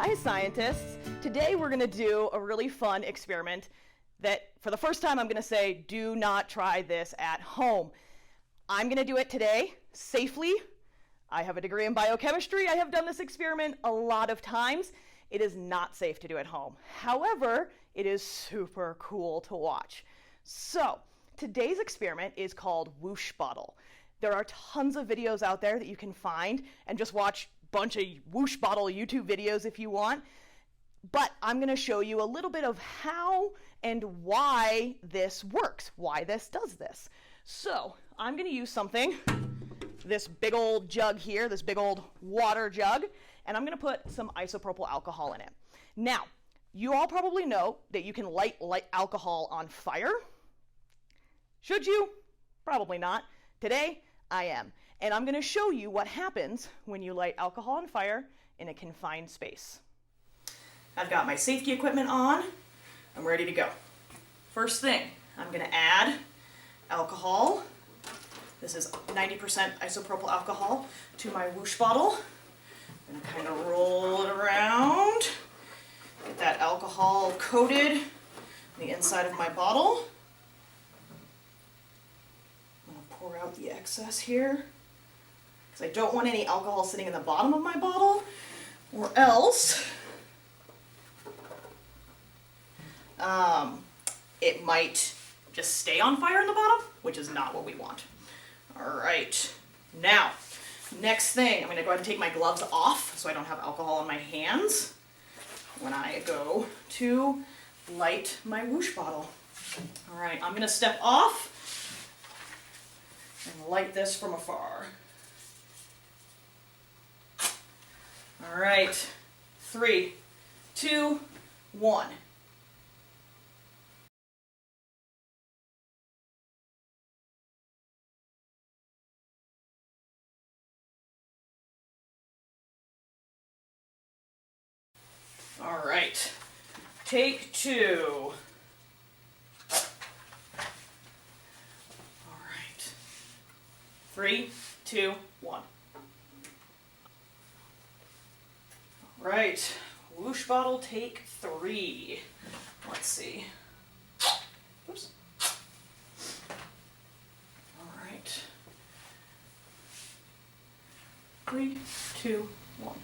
Hi scientists! Today we're going to do a really fun experiment that for the first time I'm going to say do not try this at home. I'm going to do it today safely. I have a degree in biochemistry. I have done this experiment a lot of times. It is not safe to do at home. However, it is super cool to watch. So today's experiment is called Woosh Bottle. There are tons of videos out there that you can find and just watch a bunch of Woosh Bottle YouTube videos if you want. But I'm going to show you a little bit of how and why this works, why this does this. So I'm going to use something, this big old jug here, this big old water jug, and I'm going to put some isopropyl alcohol in it. Now, you all probably know that you can light alcohol on fire. Should you? Probably not. Today, I am. And I'm going to show you what happens when you light alcohol on fire in a confined space. I've got my safety equipment on. I'm ready to go. First thing, I'm going to add alcohol. This is 90% isopropyl alcohol to my Woosh bottle. I'm going to kind of roll it around. Get that alcohol coated on the inside of my bottle. I'm going to pour out the excess here, because I don't want any alcohol sitting in the bottom of my bottle, or else it might just stay on fire in the bottom, which is not what we want. All right, now, next thing, I'm going to go ahead and take my gloves off so I don't have alcohol on my hands when I go to light my Woosh bottle. All right, I'm going to step off and light this from afar. All right, 3, 2, 1. All right, take 2. All right, 3, 2, 1. All right, Woosh bottle, take 3. Let's see. Oops. All right. 3, 2, 1.